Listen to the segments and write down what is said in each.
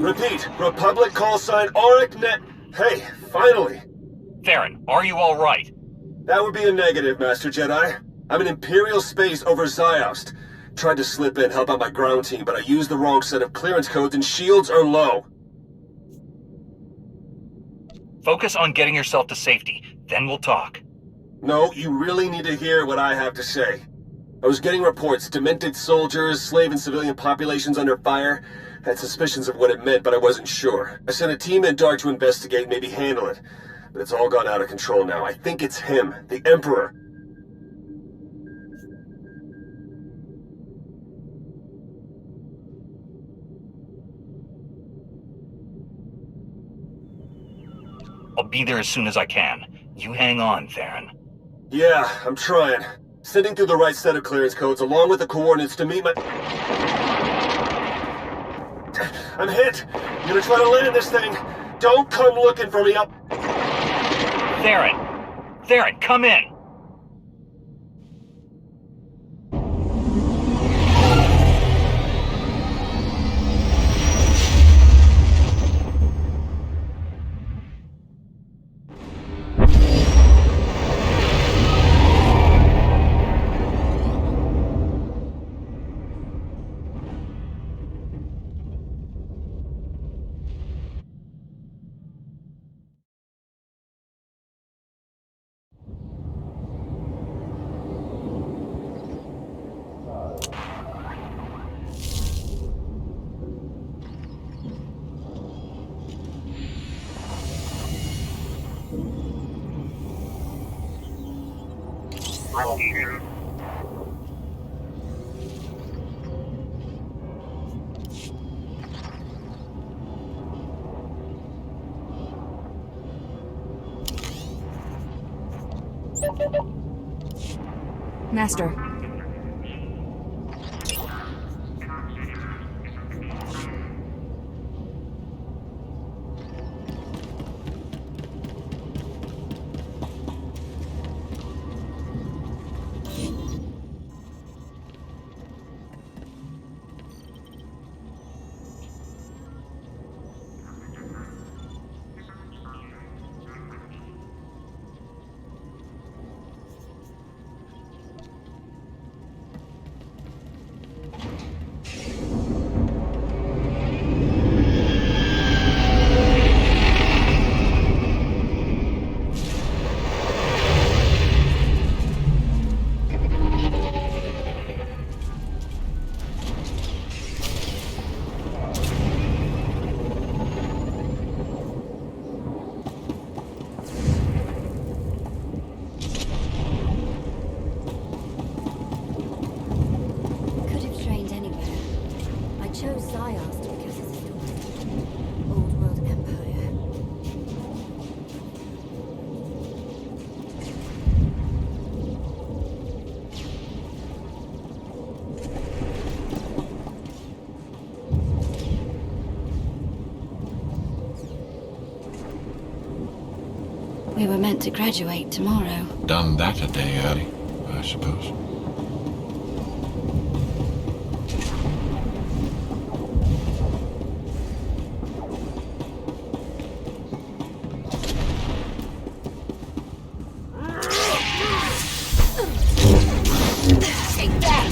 Repeat, Republic call sign Auric Net. Hey, finally. Theron, are you alright? That would be a negative, Master Jedi. I'm in Imperial space over Ziost. Tried to slip in, help out my ground team, but I used the wrong set of clearance codes and shields are low. Focus on getting yourself to safety, then we'll talk. No, you really need to hear what I have to say. I was getting reports, demented soldiers, slave and civilian populations under fire. Had suspicions of what it meant, but I wasn't sure. I sent a team in dark to investigate, maybe handle it. But it's all gone out of control now. I think it's him, the Emperor. I'll be there as soon as I can. You hang on, Theron. Yeah, I'm trying. Sending through the right set of clearance codes along with the coordinates to meet my... I'm hit! I'm gonna try to land this thing! Don't come looking for me up... Theron! Theron, come in! Master. chose Ziost because it's an old world empire. We were meant to graduate tomorrow. Done that a day early, I suppose. Take that!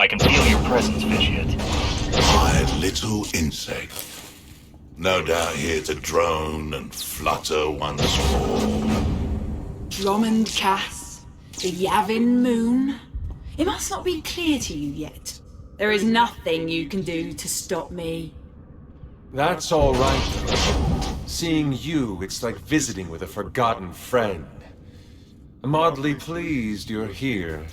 I can feel your presence, Vitiate. My little insect. No doubt here to drone and flutter once more. Drummond Cass, the Yavin Moon. It must not be clear to you yet. There is nothing you can do to stop me. That's all right. Seeing you, it's like visiting with a forgotten friend. I'm oddly pleased you're here.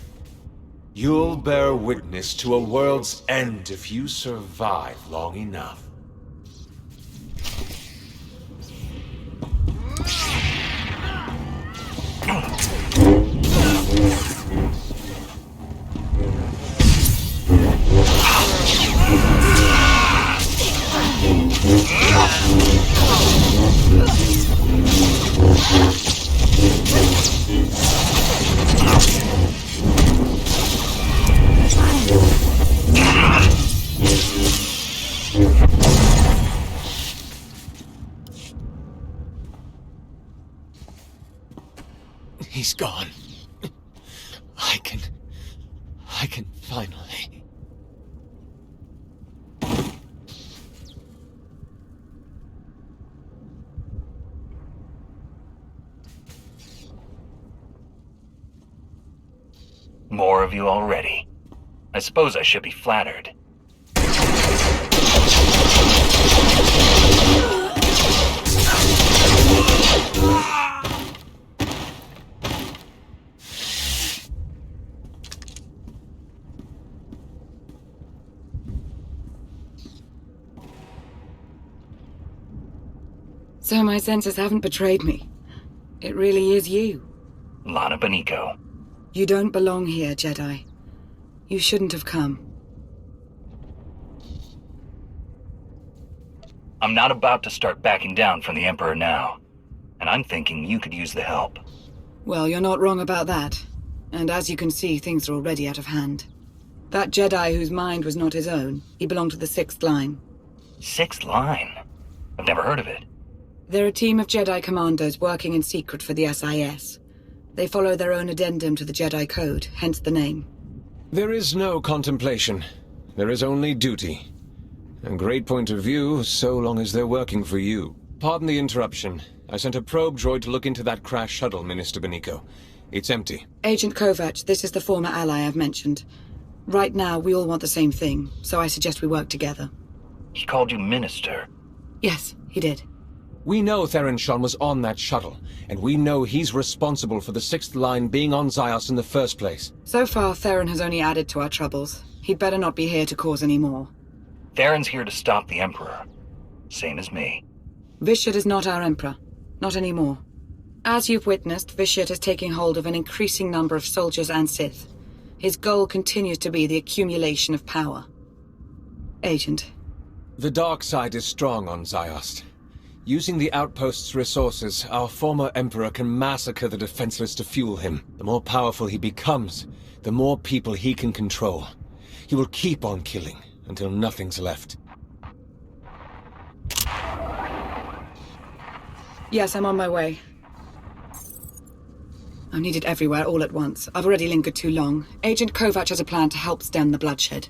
You'll bear witness to a world's end if you survive long enough. He's gone. I can finally. More of you already. I suppose I should be flattered. So my senses haven't betrayed me. It really is you. Lana Beniko. You don't belong here, Jedi. You shouldn't have come. I'm not about to start backing down from the Emperor now. And I'm thinking you could use the help. Well, you're not wrong about that. And as you can see, things are already out of hand. That Jedi whose mind was not his own, he belonged to the Sixth Line. Sixth Line? I've never heard of it. They're a team of Jedi commandos working in secret for the SIS. They follow their own addendum to the Jedi Code, hence the name. There is no contemplation. There is only duty. A great point of view, so long as they're working for you. Pardon the interruption. I sent a probe droid to look into that crash shuttle, Minister Beniko. It's empty. Agent Kovac, this is the former ally I've mentioned. Right now, we all want the same thing, so I suggest we work together. He called you Minister. Yes, he did. We know Theron Shan was on that shuttle, and we know he's responsible for the Sixth Line being on Ziost in the first place. So far, Theron has only added to our troubles. He'd better not be here to cause any more. Theron's here to stop the Emperor. Same as me. Vitiate is not our Emperor. Not anymore. As you've witnessed, Vitiate is taking hold of an increasing number of soldiers and Sith. His goal continues to be the accumulation of power. Agent. The dark side is strong on Ziost. Using the outpost's resources, our former Emperor can massacre the defenseless to fuel him. The more powerful he becomes, the more people he can control. He will keep on killing until nothing's left. Yes, I'm on my way. I'm needed everywhere all at once. I've already lingered too long. Agent Kovac has a plan to help stem the bloodshed.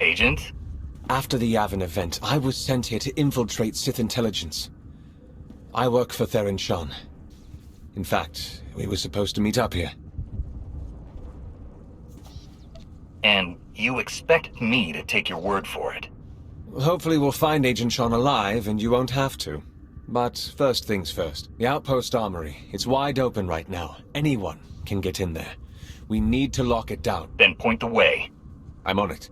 Agent? After the Yavin event, I was sent here to infiltrate Sith intelligence. I work for Theron Shan. In fact, we were supposed to meet up here. And you expect me to take your word for it? Hopefully we'll find Agent Shan alive and you won't have to. But first things first. The outpost armory. It's wide open right now. Anyone can get in there. We need to lock it down. Then point the way. I'm on it.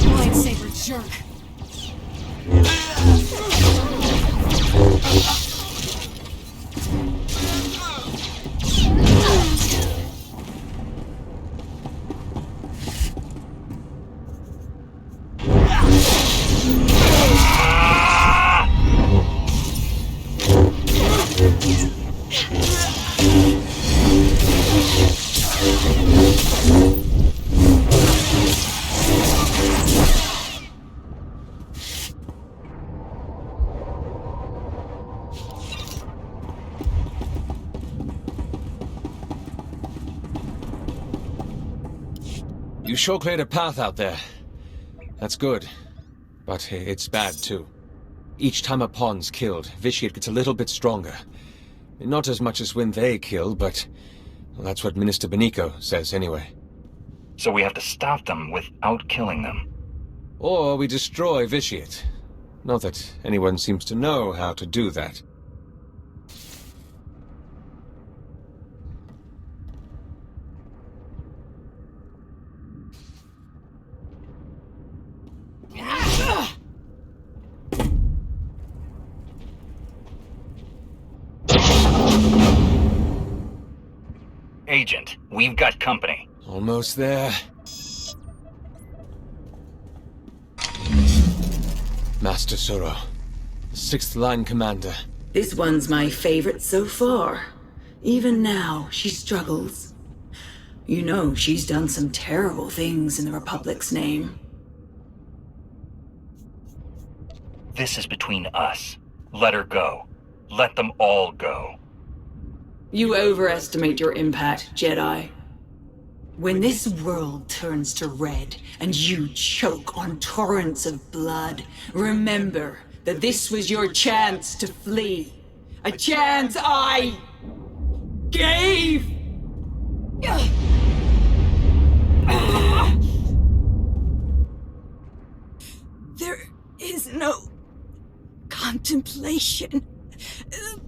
Lightsaber jerk. You sure cleared a path out there. That's good. But it's bad, too. Each time a pawn's killed, Vitiate gets a little bit stronger. Not as much as when they kill, but... well, that's what Minister Benico says, anyway. So we have to stop them without killing them. Or we destroy Vitiate. Not that anyone seems to know how to do that. Agent, we've got company. Almost there. Master Soro, the 6th Line Commander. This one's my favorite so far. Even now, she struggles. You know, she's done some terrible things in the Republic's name. This is between us. Let her go. Let them all go. You overestimate your impact, Jedi. When this world turns to red and you choke on torrents of blood, remember that this was your chance to flee. A chance I gave! There is no contemplation.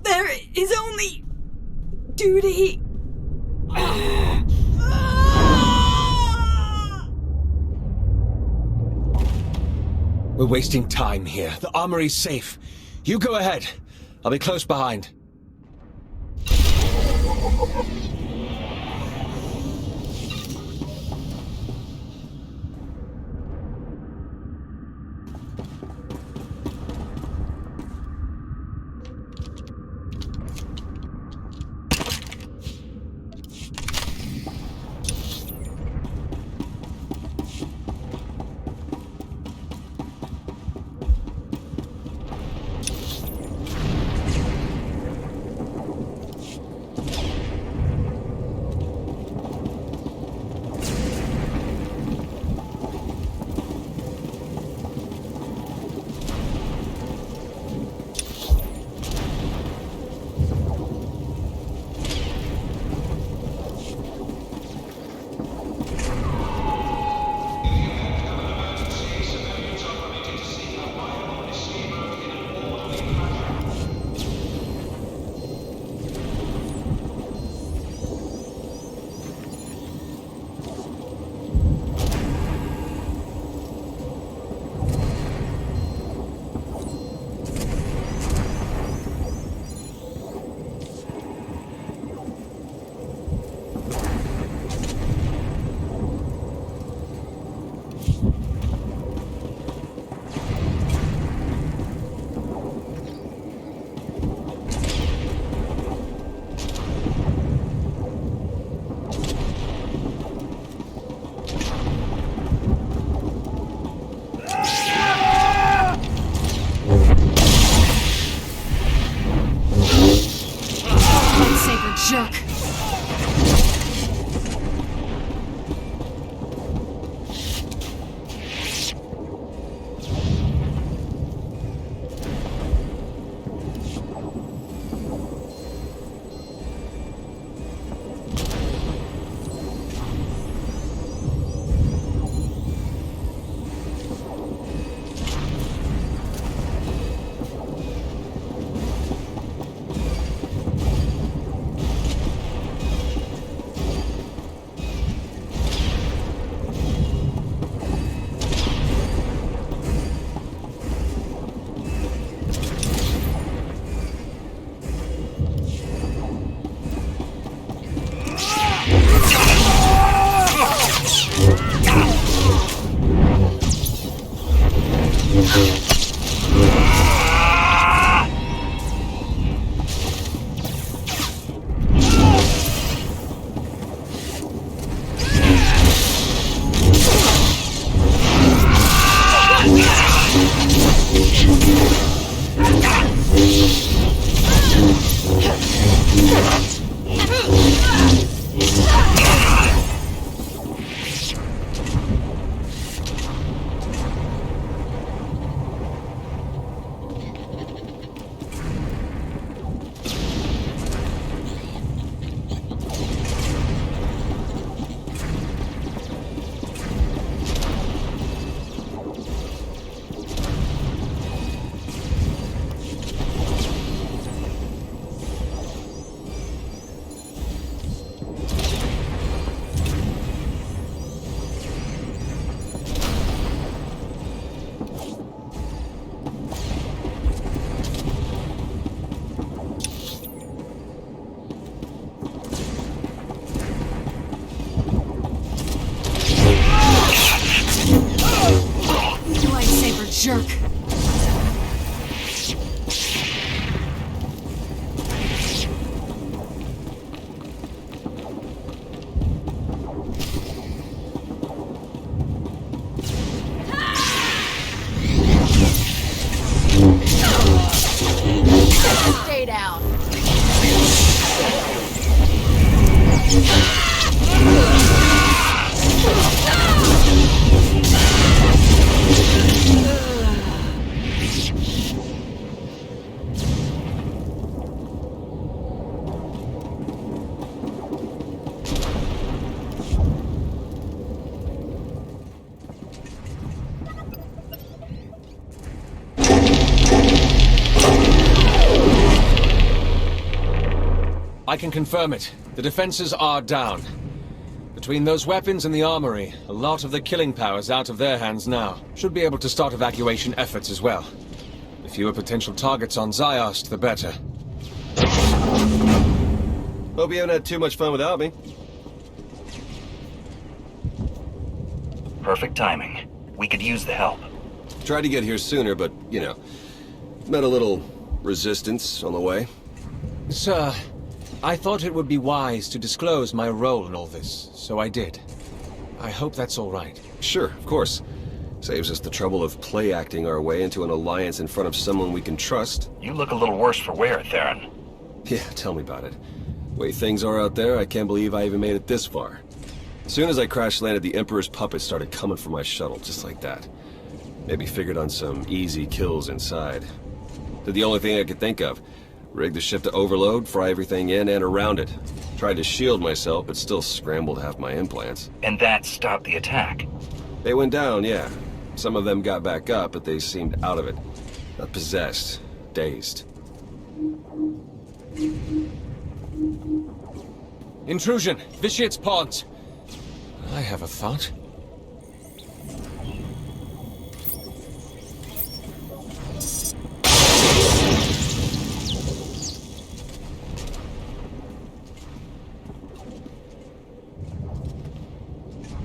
There is only duty. We're wasting time here. The armory's safe. You go ahead. I'll be close behind. jerk! Stay down. I can confirm it. The defenses are down. Between those weapons and the armory, a lot of the killing power's out of their hands now. Should be able to start evacuation efforts as well. The fewer potential targets on Ziost, the better. Hope you haven't had too much fun without me. Perfect timing. We could use the help. Tried to get here sooner, but, met a little resistance on the way. Sir, I thought it would be wise to disclose my role in all this, so I did. I hope that's all right. Sure, of course. Saves us the trouble of play-acting our way into an alliance in front of someone we can trust. You look a little worse for wear, Theron. Yeah, tell me about it. Way things are out there, I can't believe I even made it this far. As soon as I crash-landed, the Emperor's puppets started coming for my shuttle, just like that. Maybe figured on some easy kills inside. Did the only thing I could think of. Rigged the ship to overload, fry everything in and around it. Tried to shield myself, but still scrambled half my implants. And that stopped the attack. They went down, yeah. Some of them got back up, but they seemed out of it. Not possessed. Dazed. Intrusion! Vitiate's pawns! I have a thought.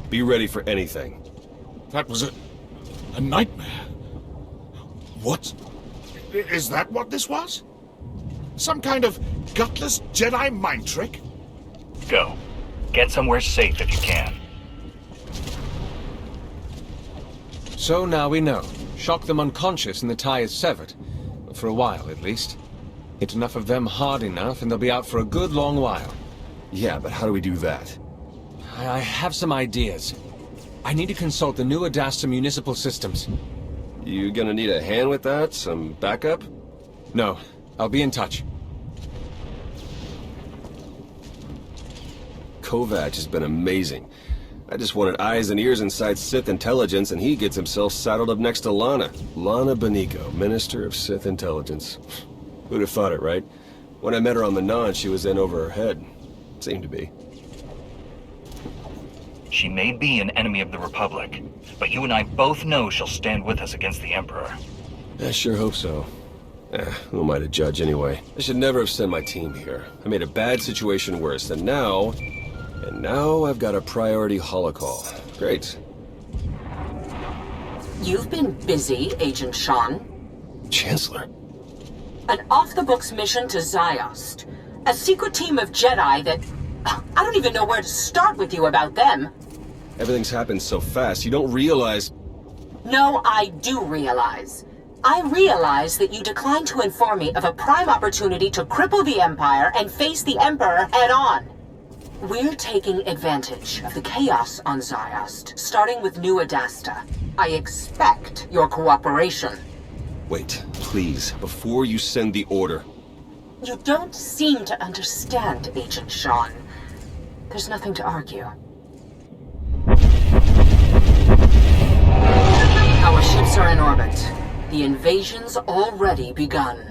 Be ready for anything. That was a nightmare. What? Is that what this was? Some kind of gutless Jedi mind trick? Go. Get somewhere safe if you can. So now we know. Shock them unconscious and the tie is severed. For a while, at least. Hit enough of them hard enough and they'll be out for a good long while. Yeah, but how do we do that? I have some ideas. I need to consult the new Adasta municipal systems. You gonna need a hand with that? Some backup? No, I'll be in touch. Kovac has been amazing. I just wanted eyes and ears inside Sith intelligence, and he gets himself saddled up next to Lana. Lana Benico, Minister of Sith Intelligence. Who'd have thought it, right? When I met her on Manon, she was in over her head. Seemed to be. She may be an enemy of the Republic, but you and I both know she'll stand with us against the Emperor. I sure hope so. Who am I to judge anyway? I should never have sent my team here. I made a bad situation worse, and now I've got a priority holocall. Great. You've been busy, Agent Sean. Chancellor. An off-the-books mission to Ziost. A secret team of Jedi that... I don't even know where to start with you about them. Everything's happened so fast, you don't realize... No, I do realize. I realize that you declined to inform me of a prime opportunity to cripple the Empire and face the Emperor head-on. We're taking advantage of the chaos on Ziost, starting with New Adasta. I expect your cooperation. Wait, please, before you send the order. You don't seem to understand, Agent Sean. There's nothing to argue. Our ships are in orbit. The invasion's already begun.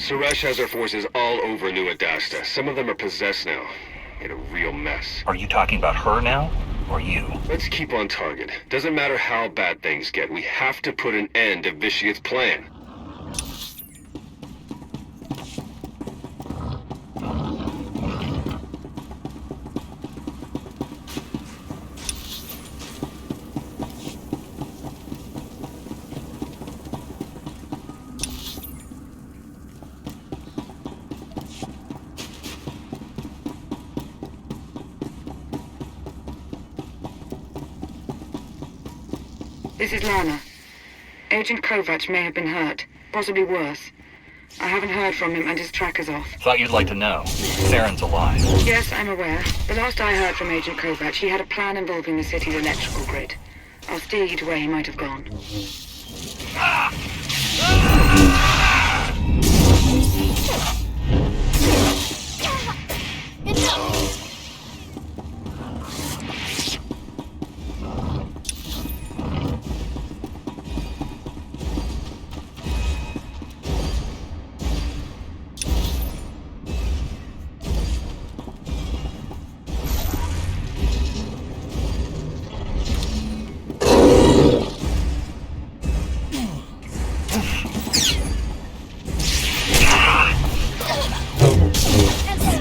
Suresh has her forces all over New Adasta. Some of them are possessed now. Made a real mess. Are you talking about her now? Or you? Let's keep on target. Doesn't matter how bad things get, we have to put an end to Vitia's plan. This is Lana. Agent Kovac may have been hurt, possibly worse. I haven't heard from him and his tracker's off. Thought you'd like to know. Saren's alive. Yes, I'm aware. The last I heard from Agent Kovac, he had a plan involving the city's electrical grid. I'll steer you to where he might have gone.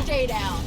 Stay down.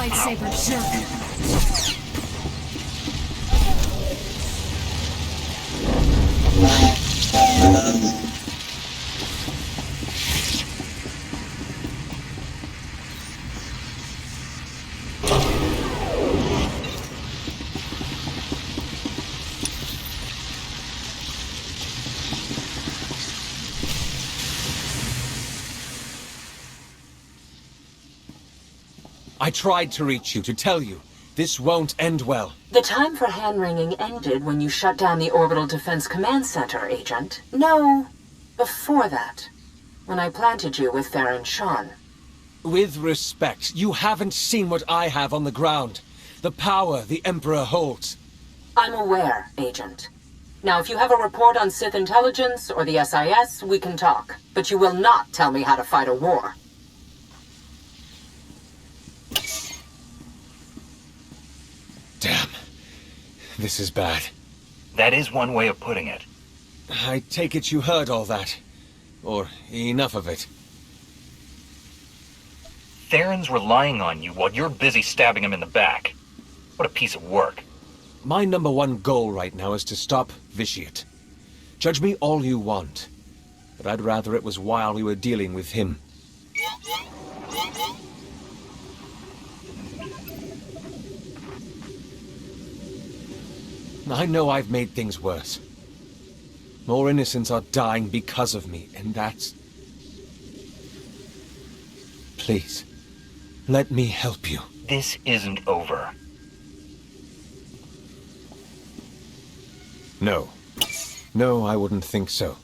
Lightsaber jerk. I tried to reach you, to tell you. This won't end well. The time for hand-wringing ended when you shut down the Orbital Defense Command Center, Agent. No, before that. When I planted you with Farron Shan. With respect, you haven't seen what I have on the ground. The power the Emperor holds. I'm aware, Agent. Now, if you have a report on Sith intelligence or the SIS, we can talk. But you will not tell me how to fight a war. Damn. This is bad. That is one way of putting it. I take it you heard all that. Or enough of it. Theron's relying on you while you're busy stabbing him in the back. What a piece of work. My #1 goal right now is to stop Vitiate. Judge me all you want, but I'd rather it was while we were dealing with him. I know I've made things worse. More innocents are dying because of me, and that's... Please, let me help you. This isn't over. No. No, I wouldn't think so.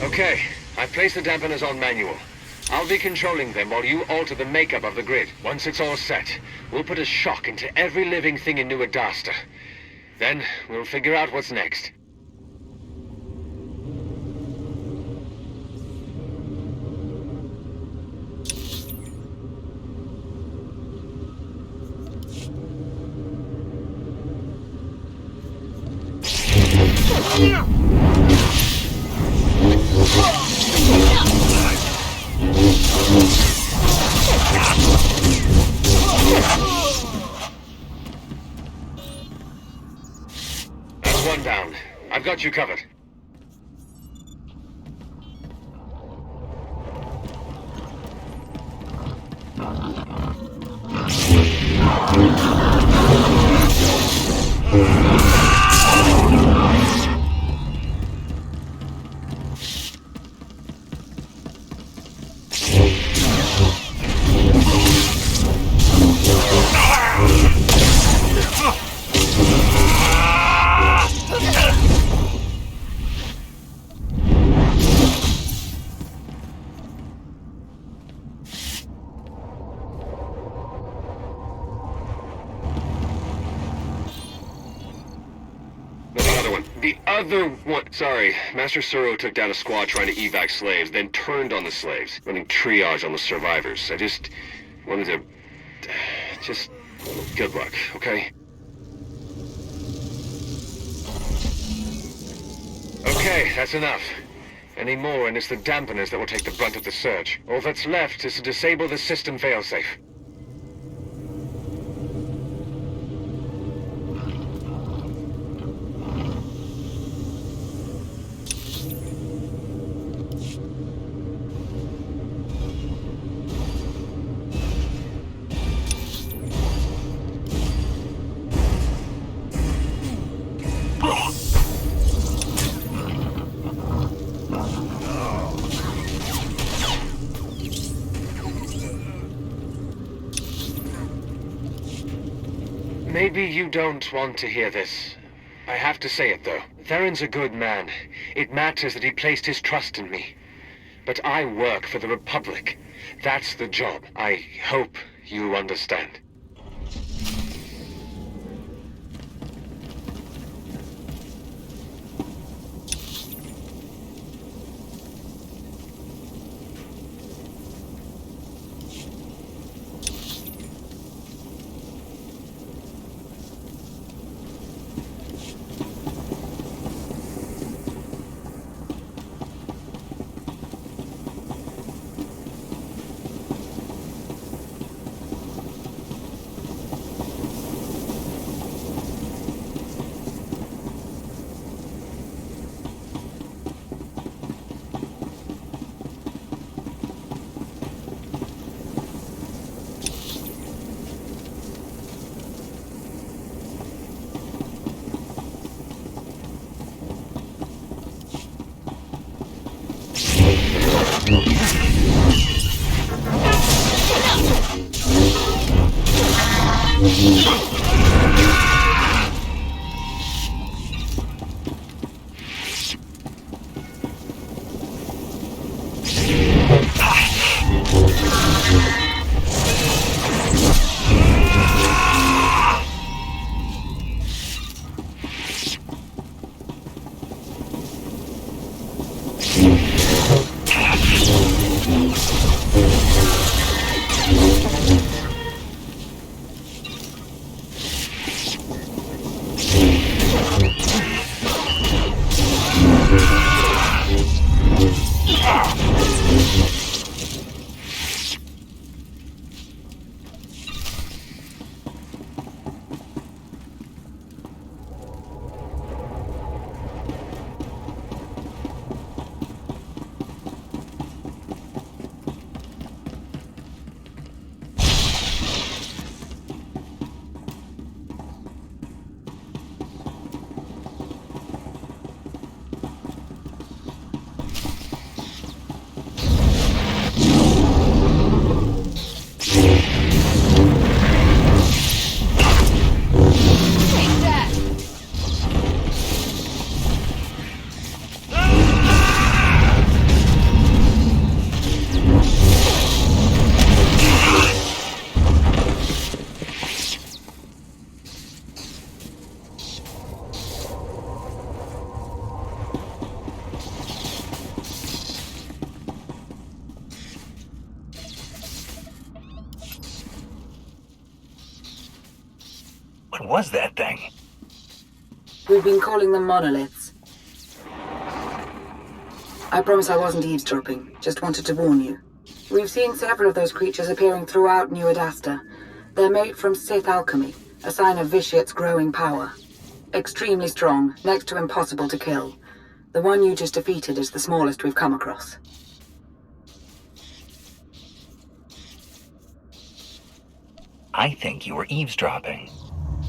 Okay, I've placed the dampeners on manual. I'll be controlling them while you alter the makeup of the grid. Once it's all set, we'll put a shock into every living thing in New Adasta. Then, we'll figure out what's next. That's one down. I've got you covered. The other one... Sorry, Master Suro took down a squad trying to evac slaves, then turned on the slaves, running triage on the survivors. I just wanted to... Just... Good luck, okay? Okay, that's enough. Any more and it's the dampeners that will take the brunt of the surge. All that's left is to disable the system failsafe. Maybe you don't want to hear this. I have to say it, though. Theron's a good man. It matters that he placed his trust in me. But I work for the Republic. That's the job. I hope you understand. What was that thing? We've been calling them monoliths. I promise I wasn't eavesdropping, just wanted to warn you. We've seen several of those creatures appearing throughout New Adasta. They're made from Sith alchemy, a sign of Vitiate's growing power. Extremely strong, next to impossible to kill. The one you just defeated is the smallest we've come across. I think you were eavesdropping.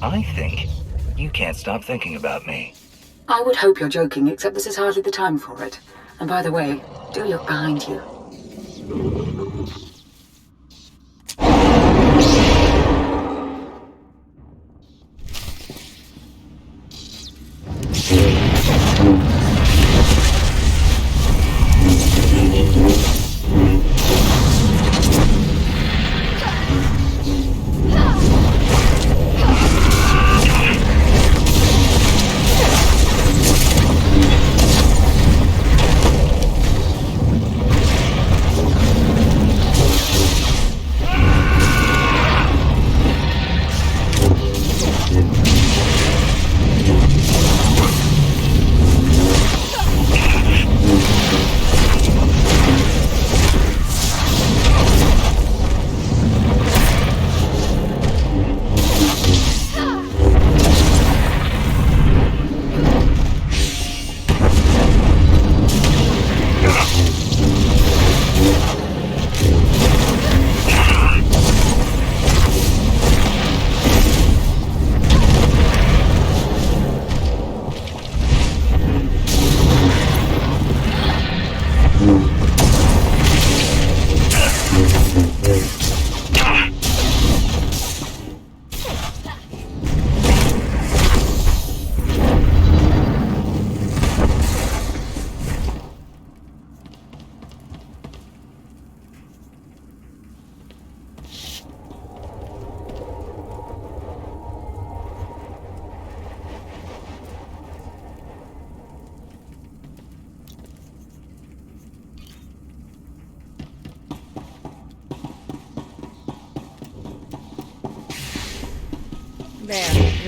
I think you can't stop thinking about me. I would hope you're joking, except this is hardly the time for it. And by the way, do look behind you.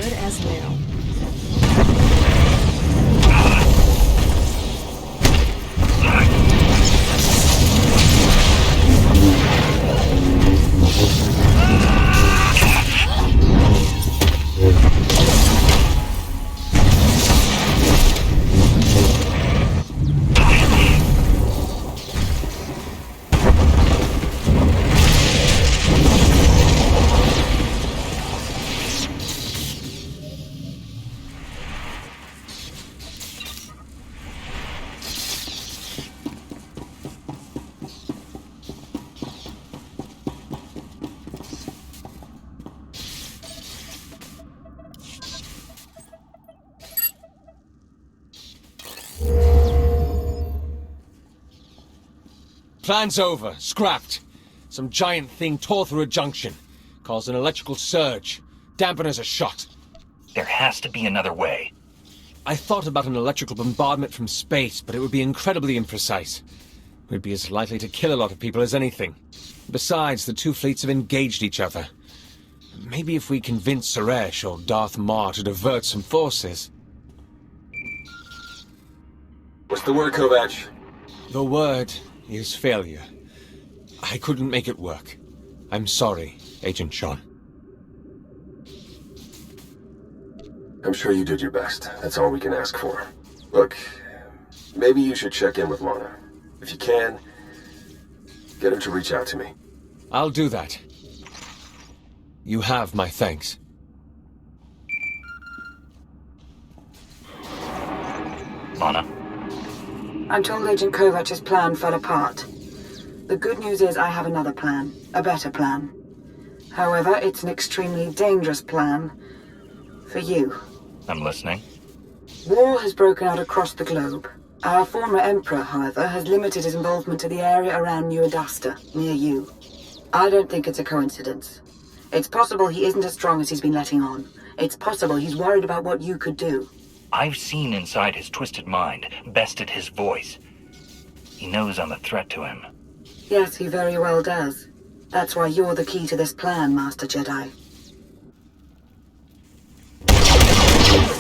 good as new. Plan's over. Scrapped. Some giant thing tore through a junction. Caused an electrical surge. Dampeners are shot. There has to be another way. I thought about an electrical bombardment from space, but it would be incredibly imprecise. We'd be as likely to kill a lot of people as anything. Besides, the two fleets have engaged each other. Maybe if we convince Suresh or Darth Maul to divert some forces. What's the word, Kovac? The word is failure. I couldn't make it work. I'm sorry, Agent Sean. I'm sure you did your best. That's all we can ask for. Look, maybe you should check in with Lana. If you can, get her to reach out to me. I'll do that. You have my thanks. Lana? I'm told Agent Kovac's plan fell apart. The good news is I have another plan. A better plan. However, it's an extremely dangerous plan. For you. I'm listening. War has broken out across the globe. Our former Emperor, however, has limited his involvement to the area around New Adasta, near you. I don't think it's a coincidence. It's possible he isn't as strong as he's been letting on. It's possible he's worried about what you could do. I've seen inside his twisted mind, bested his voice. He knows I'm a threat to him. Yes, he very well does. That's why you're the key to this plan, Master Jedi.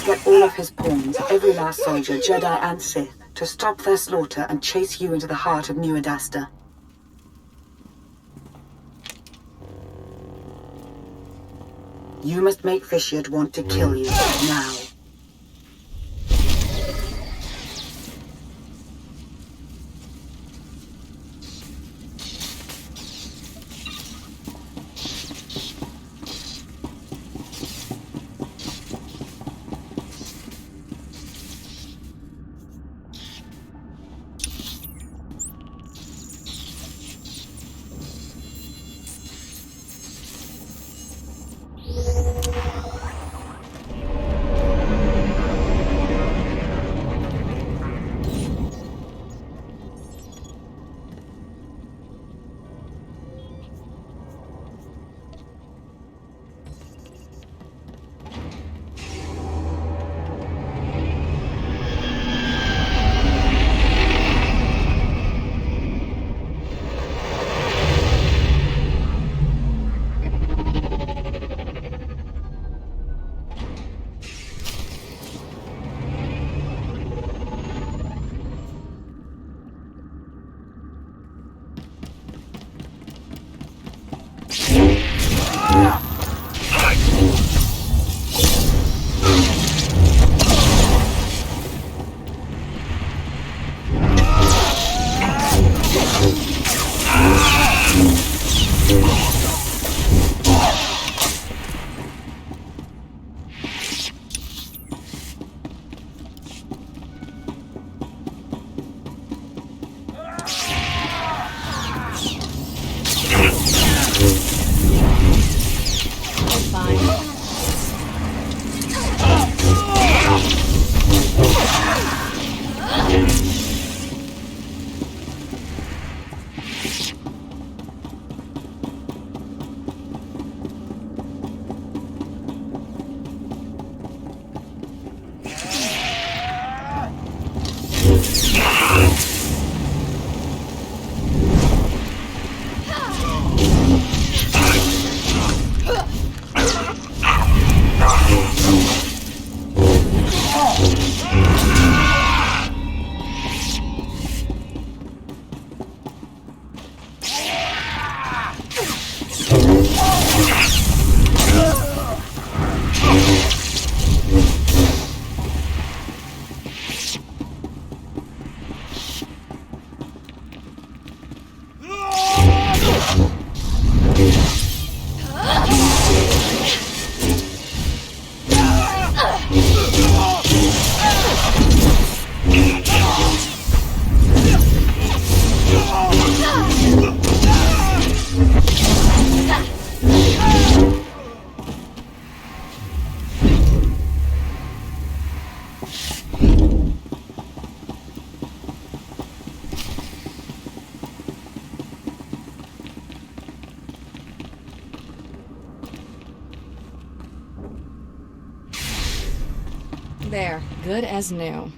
Get all of his pawns, every last soldier, Jedi and Sith, to stop their slaughter and chase you into the heart of New Adasta. You must make Fishiard want to kill you, now. There, good as new.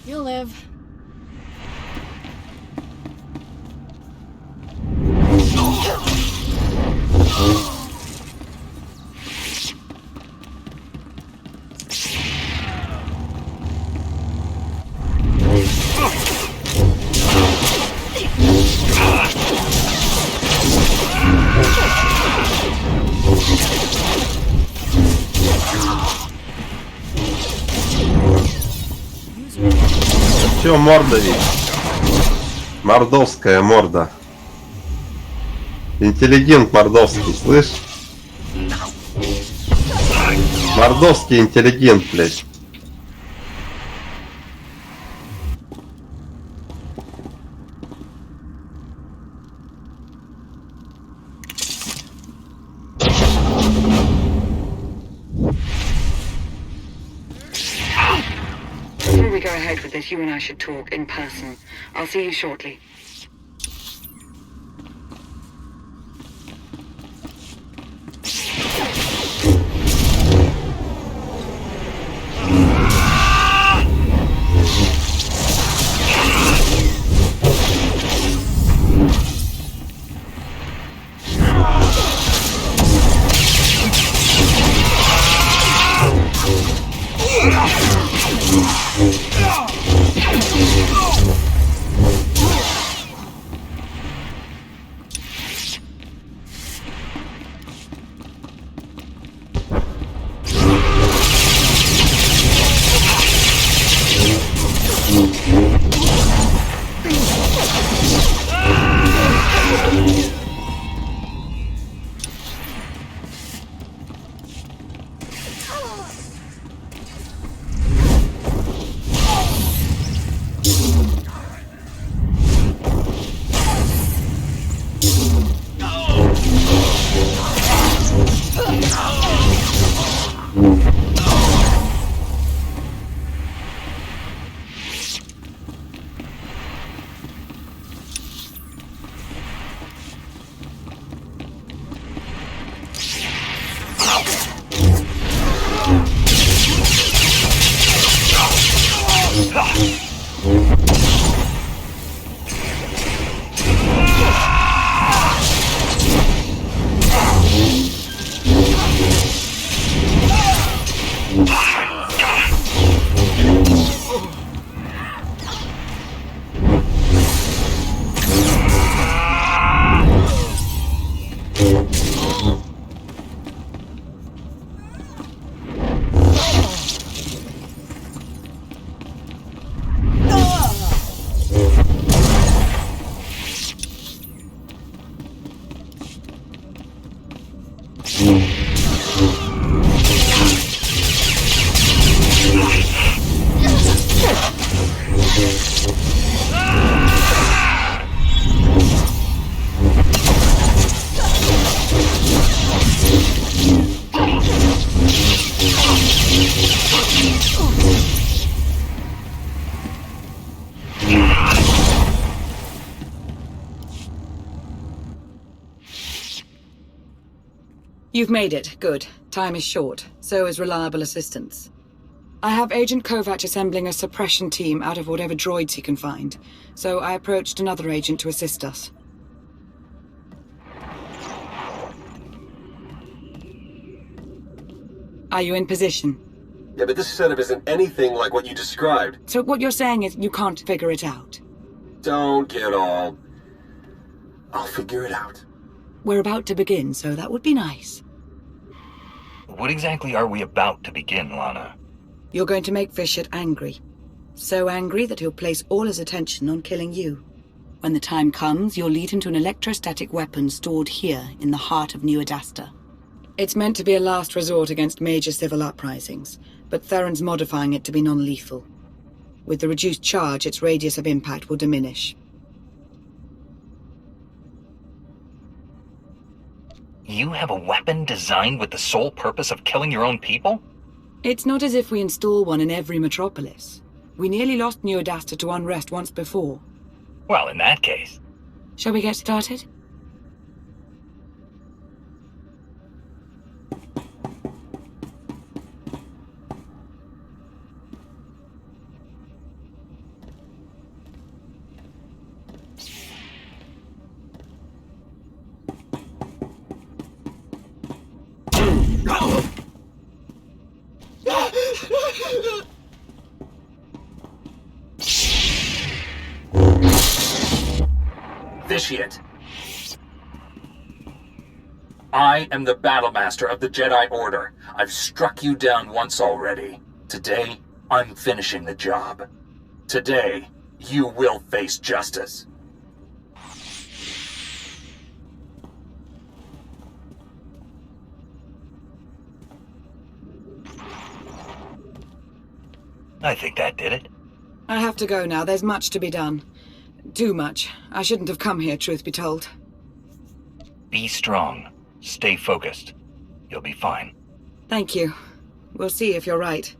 You'll live. Чё морда ведь? Мордовская морда. Интеллигент мордовский, слышь? Мордовский интеллигент, блядь. Before we go ahead with this, you and I should talk in person. I'll see you shortly. You've made it. Good. Time is short. So is reliable assistance. I have Agent Kovac assembling a suppression team out of whatever droids he can find, so I approached another agent to assist us. Are you in position? Yeah, but this setup isn't anything like what you described. So what you're saying is you can't figure it out? Don't get all... I'll figure it out. We're about to begin, so that would be nice. What exactly are we about to begin, Lana? You're going to make Fishit angry. So angry that he'll place all his attention on killing you. When the time comes, you'll lead him to an electrostatic weapon stored here in the heart of New Adasta. It's meant to be a last resort against major civil uprisings, but Theron's modifying it to be non-lethal. With the reduced charge, its radius of impact will diminish. You have a weapon designed with the sole purpose of killing your own people? It's not as if we install one in every metropolis. We nearly lost New Adasta to unrest once before. Well, in that case... Shall we get started? Vitiate. I am the Battlemaster of the Jedi Order. I've struck you down once already. Today, I'm finishing the job. Today, you will face justice. I think that did it. I have to go now. There's much to be done. Too much. I shouldn't have come here, truth be told. Be strong. Stay focused. You'll be fine. Thank you. We'll see if you're right.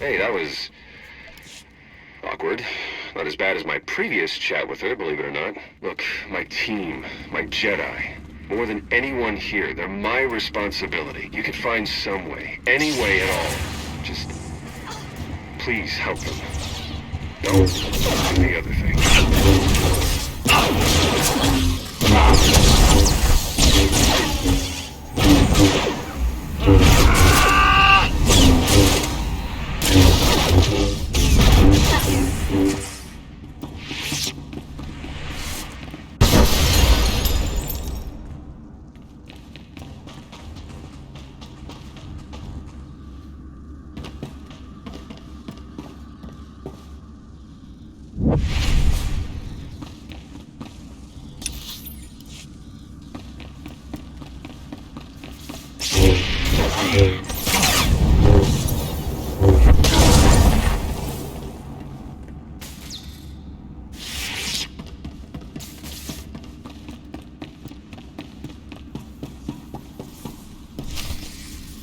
Hey, that was... awkward. Not as bad as my previous chat with her, believe it or not. Look, my team, my Jedi, more than anyone here, they're my responsibility. You could find some way, any way at all. Just... please help them. Don't do the other thing.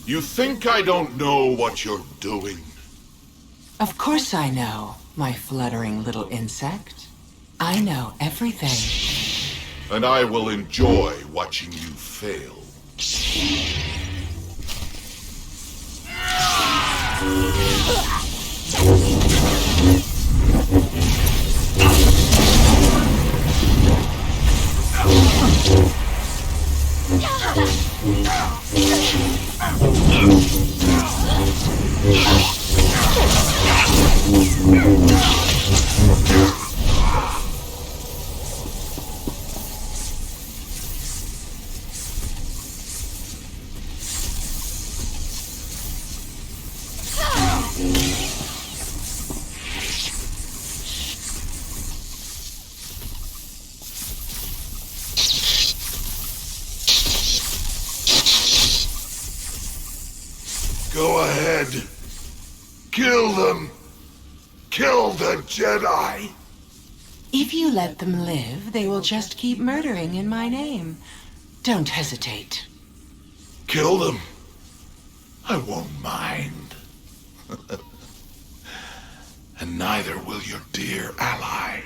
You think I don't know what you're doing? Of course I know, my fluttering little insect. I know everything. And I will enjoy watching you fail. Go ahead. Kill them. Kill the Jedi. If you let them live, they will just keep murdering in my name. Don't hesitate. Kill them. I won't mind. And neither will your dear ally.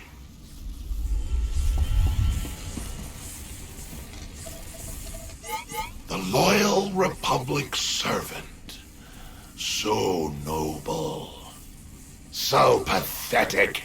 The loyal Republic servant. So noble. So pathetic.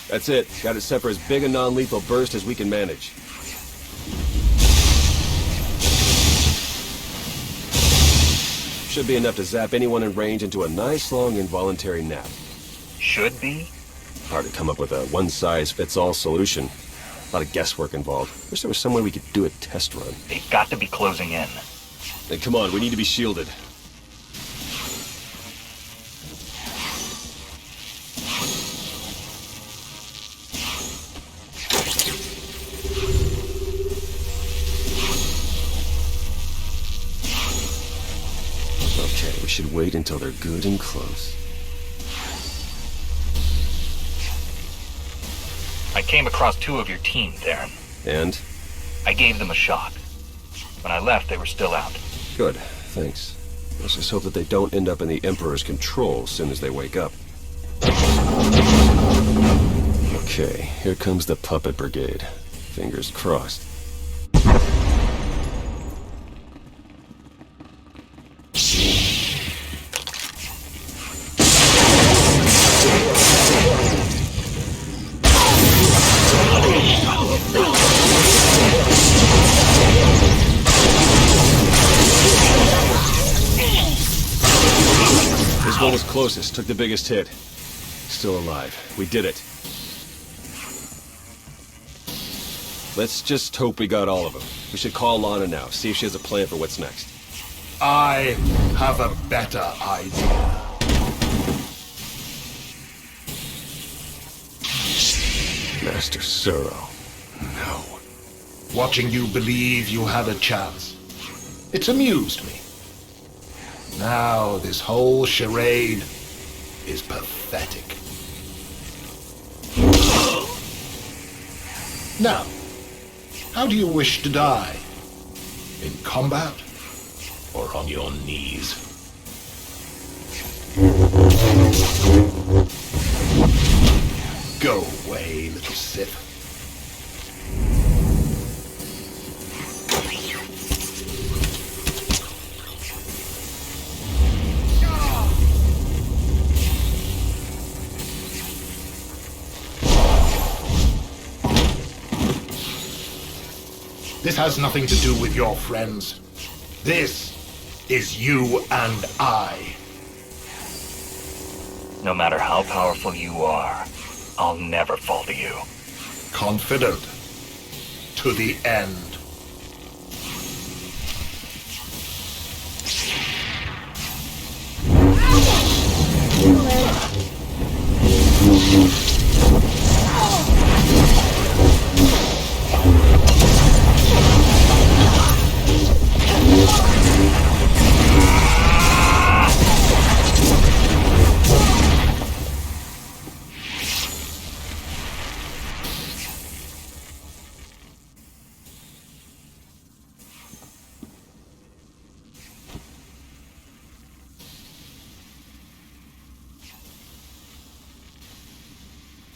That's it. Got it set for as big a non-lethal burst as we can manage. Should be enough to zap anyone in range into a nice long involuntary nap. Should be? Hard to come up with a one-size-fits-all solution. A lot of guesswork involved. Wish there was some way we could do a test run. They've got to be closing in. Then come on, we need to be shielded. Okay, we should wait until they're good and close. I came across 2 of your team, Theron. And? I gave them a shock. When I left, they were still out. Good, thanks. Let's just hope that they don't end up in the Emperor's control as soon as they wake up. Okay, here comes the Puppet Brigade. Fingers crossed. This one was closest, took the biggest hit. Still alive. We did it. Let's just hope we got all of them. We should call Lana now, see if she has a plan for what's next. I have a better idea. Master Suro. No. Watching you believe you had a chance. It's amused me. Now this whole charade is pathetic. Now, how do you wish to die? In combat or on your knees? Go away, little Sith. This has nothing to do with your friends. This is you and I. No matter how powerful you are, I'll never fall to you. Confident. To the end.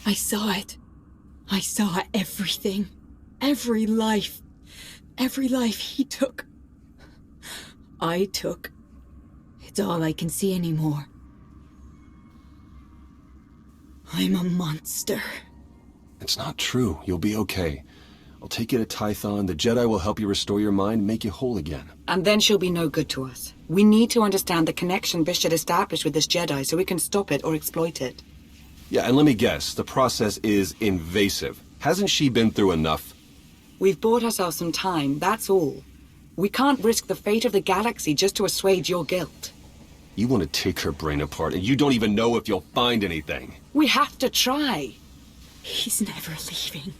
I saw it. I saw everything. Every life. Every life he took. I took. It's all I can see anymore. I'm a monster. It's not true. You'll be okay. I'll take you to Tython. The Jedi will help you restore your mind and make you whole again. And then she'll be no good to us. We need to understand the connection Bishop established with this Jedi so we can stop it or exploit it. Yeah, and let me guess. The process is invasive. Hasn't she been through enough? We've bought ourselves some time, that's all. We can't risk the fate of the galaxy just to assuage your guilt. You want to take her brain apart, and you don't even know if you'll find anything. We have to try. He's never leaving.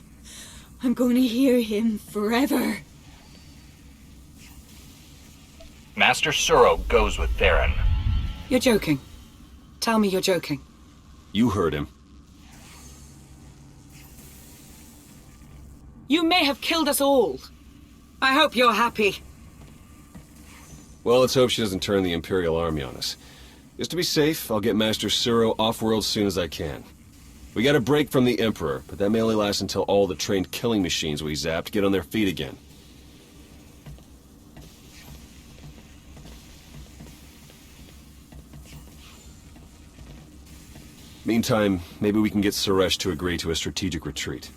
I'm going to hear him forever. Master Suro goes with Theron. You're joking. Tell me you're joking. You heard him. You may have killed us all. I hope you're happy. Well, let's hope she doesn't turn the Imperial Army on us. Just to be safe, I'll get Master Suro off-world as soon as I can. We got a break from the Emperor, but that may only last until all the trained killing machines we zapped get on their feet again. Meantime, maybe we can get Suresh to agree to a strategic retreat.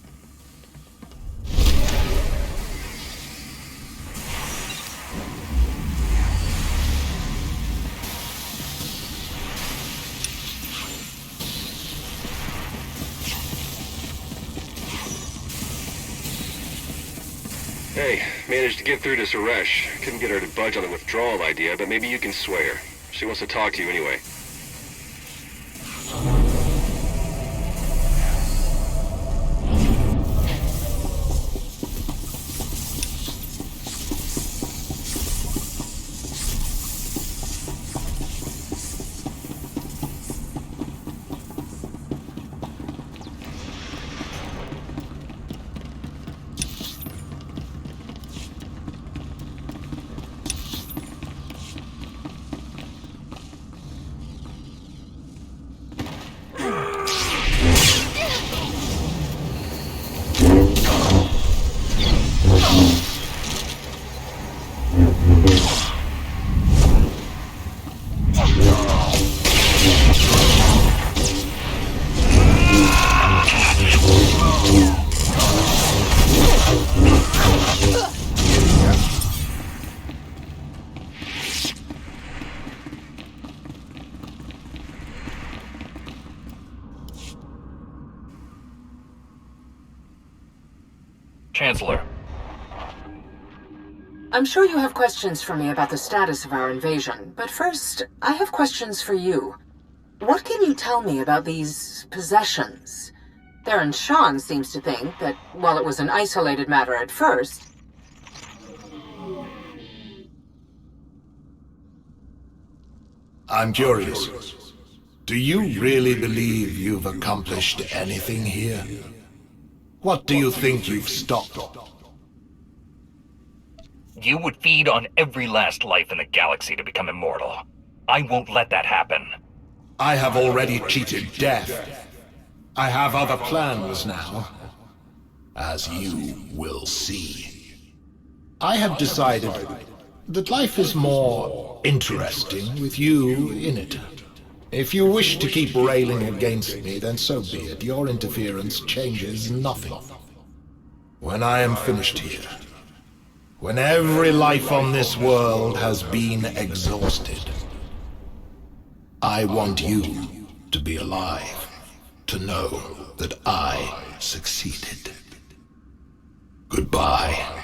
Hey, managed to get through to Suresh. Couldn't get her to budge on the withdrawal idea, but maybe you can sway her. She wants to talk to you anyway. Chancellor. I'm sure you have questions for me about the status of our invasion, but first, I have questions for you. What can you tell me about these possessions? Theron Shan seems to think that, while it was an isolated matter at first... I'm curious. Do you really believe you've accomplished anything here? What do you think you've stopped? You would feed on every last life in the galaxy to become immortal. I won't let that happen. I have already cheated death. I have other plans now, as you will see. I have decided that life is more interesting with you in it. If you wish to keep railing against me, then so be it. Your interference changes nothing. When I am finished here, when every life on this world has been exhausted, I want you to be alive, to know that I succeeded. Goodbye.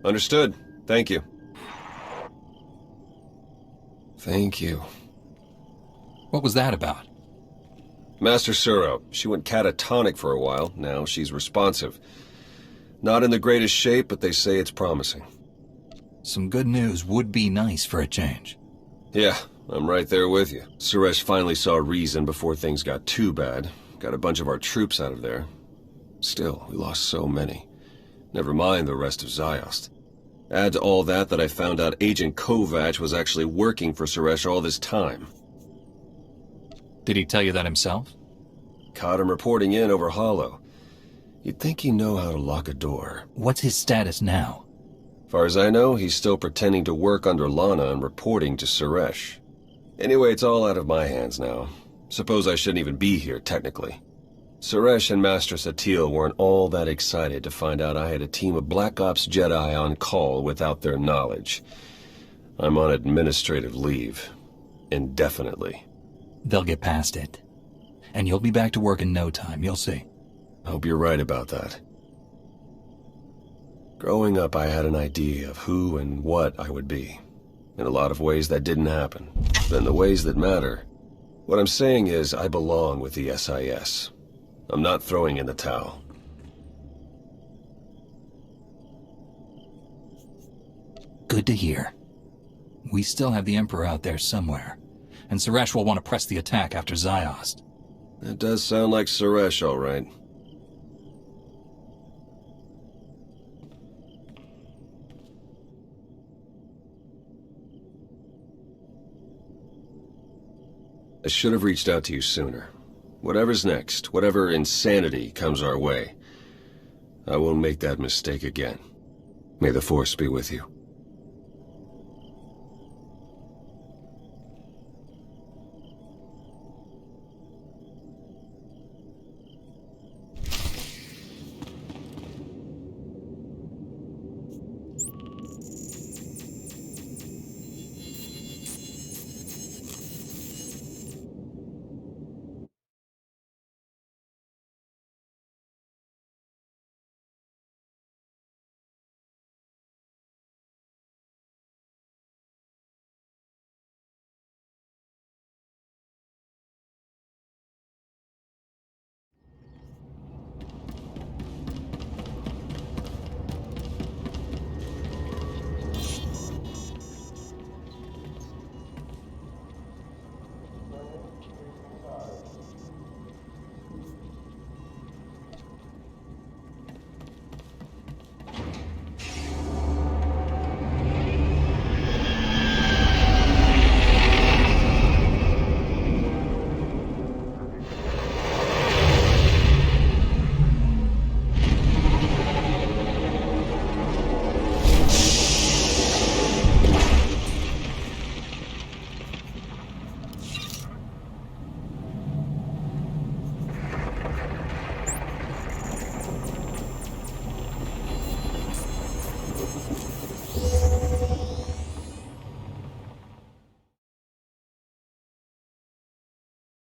Understood. Thank you. Thank you. What was that about? Master Suro. She went catatonic for a while. Now she's responsive. Not in the greatest shape, but they say it's promising. Some good news would be nice for a change. Yeah, I'm right there with you. Suresh finally saw reason before things got too bad. Got a bunch of our troops out of there. Still, we lost so many. Never mind the rest of Ziost. Add to all that I found out Agent Kovac was actually working for Suresh all this time. Did he tell you that himself? Caught him reporting in over Hollow. You'd think he'd know how to lock a door. What's his status now? Far as I know, he's still pretending to work under Lana and reporting to Suresh. Anyway, it's all out of my hands now. Suppose I shouldn't even be here, technically. Suresh and Master Satil weren't all that excited to find out I had a team of Black Ops Jedi on call without their knowledge. I'm on administrative leave. Indefinitely. They'll get past it. And you'll be back to work in no time, you'll see. Hope you're right about that. Growing up, I had an idea of who and what I would be. In a lot of ways, that didn't happen. But in the ways that matter, what I'm saying is I belong with the SIS. I'm not throwing in the towel. Good to hear. We still have the Emperor out there somewhere, and Suresh will want to press the attack after Ziost. That does sound like Suresh, all right. I should have reached out to you sooner. Whatever's next, whatever insanity comes our way, I won't make that mistake again. May the Force be with you.